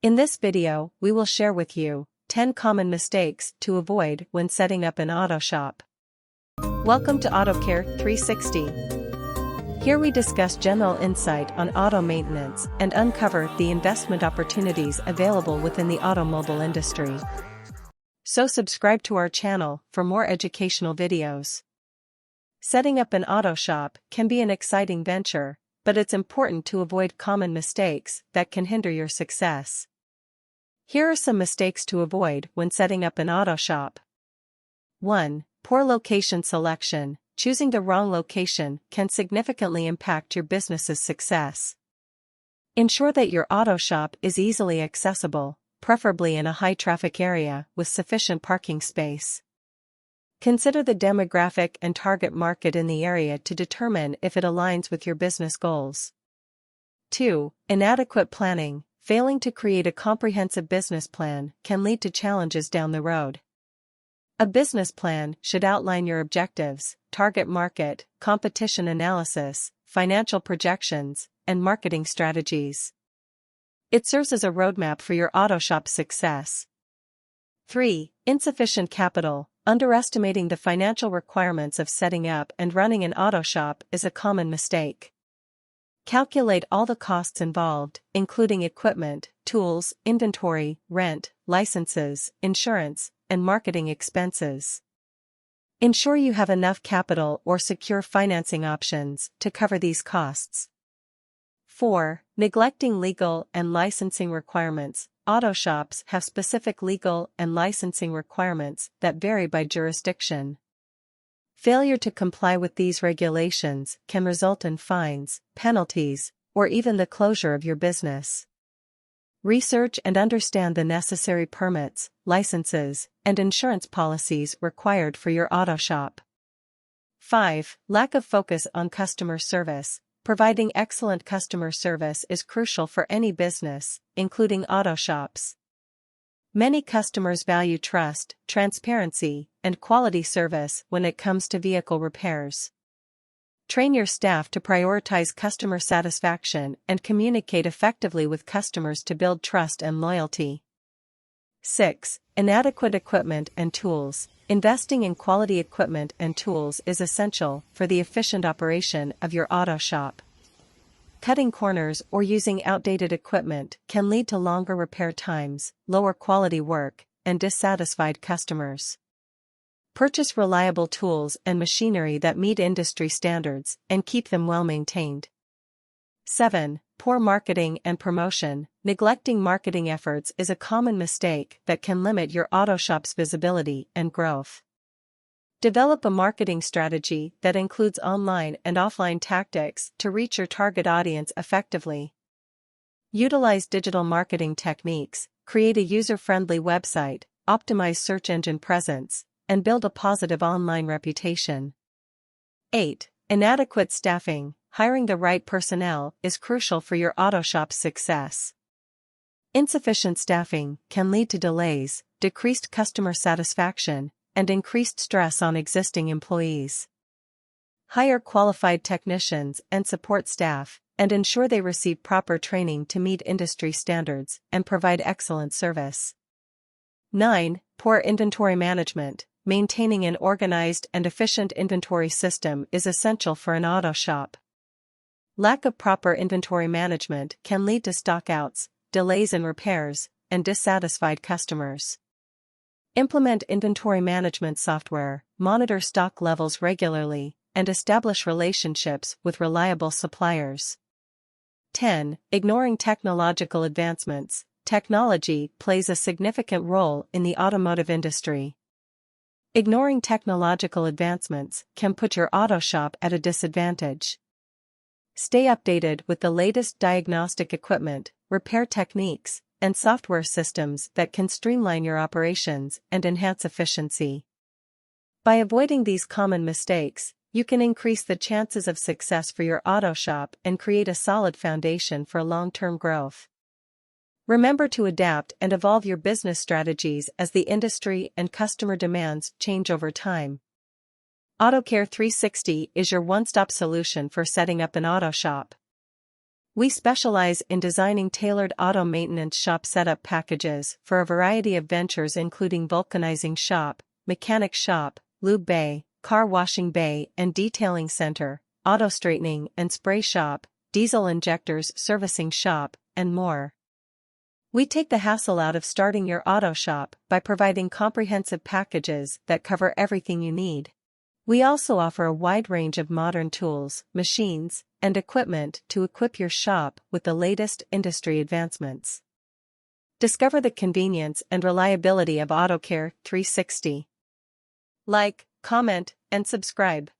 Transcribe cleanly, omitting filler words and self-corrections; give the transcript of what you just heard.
In this video, we will share with you 10 common mistakes to avoid when setting up an auto shop. Welcome to AutoCare 360. Here we discuss general insight on auto maintenance and uncover the investment opportunities available within the automobile industry. So subscribe to our channel for more educational videos. Setting up an auto shop can be an exciting venture, but it's important to avoid common mistakes that can hinder your success. Here are some mistakes to avoid when setting up an auto shop. 1. Poor location selection. Choosing the wrong location can significantly impact your business's success. Ensure that your auto shop is easily accessible, preferably in a high-traffic area with sufficient parking space. Consider the demographic and target market in the area to determine if it aligns with your business goals. 2. Inadequate planning. Failing to create a comprehensive business plan can lead to challenges down the road. A business plan should outline your objectives, target market, competition analysis, financial projections, and marketing strategies. It serves as a roadmap for your auto shop's success. 3. Insufficient capital. Underestimating the financial requirements of setting up and running an auto shop is a common mistake. Calculate all the costs involved, including equipment, tools, inventory, rent, licenses, insurance, and marketing expenses. Ensure you have enough capital or secure financing options to cover these costs. 4. Neglecting legal and licensing requirements. Auto shops have specific legal and licensing requirements that vary by jurisdiction. Failure to comply with these regulations can result in fines, penalties, or even the closure of your business. Research and understand the necessary permits, licenses, and insurance policies required for your auto shop. 5. Lack of focus on customer service. Providing excellent customer service is crucial for any business, including auto shops. Many customers value trust, transparency, and quality service when it comes to vehicle repairs. Train your staff to prioritize customer satisfaction and communicate effectively with customers to build trust and loyalty. 6. Inadequate equipment and tools. Investing in quality equipment and tools is essential for the efficient operation of your auto shop. Cutting corners or using outdated equipment can lead to longer repair times, lower quality work, and dissatisfied customers. Purchase reliable tools and machinery that meet industry standards and keep them well maintained. 7. Poor marketing and promotion. Neglecting marketing efforts is a common mistake that can limit your auto shop's visibility and growth. Develop a marketing strategy that includes online and offline tactics to reach your target audience effectively. Utilize digital marketing techniques, create a user-friendly website, optimize search engine presence, and build a positive online reputation. 8. Inadequate staffing. Hiring the right personnel is crucial for your auto shop's success. Insufficient staffing can lead to delays, decreased customer satisfaction, and increased stress on existing employees. Hire qualified technicians and support staff, and ensure they receive proper training to meet industry standards and provide excellent service. 9. Poor inventory management. Maintaining an organized and efficient inventory system is essential for an auto shop. Lack of proper inventory management can lead to stockouts, delays in repairs, and dissatisfied customers. Implement inventory management software, monitor stock levels regularly, and establish relationships with reliable suppliers. 10. Ignoring technological advancements. Technology plays a significant role in the automotive industry. Ignoring technological advancements can put your auto shop at a disadvantage. Stay updated with the latest diagnostic equipment, repair techniques, and software systems that can streamline your operations and enhance efficiency. By avoiding these common mistakes, you can increase the chances of success for your auto shop and create a solid foundation for long-term growth. Remember to adapt and evolve your business strategies as the industry and customer demands change over time. AutoCare 360 is your one-stop solution for setting up an auto shop. We specialize in designing tailored auto maintenance shop setup packages for a variety of ventures including vulcanizing shop, mechanic shop, lube bay, car washing bay and detailing center, auto straightening and spray shop, diesel injectors servicing shop, and more. We take the hassle out of starting your auto shop by providing comprehensive packages that cover everything you need. We also offer a wide range of modern tools, machines, and equipment to equip your shop with the latest industry advancements. Discover the convenience and reliability of AutoCare 360. Like, comment, and subscribe.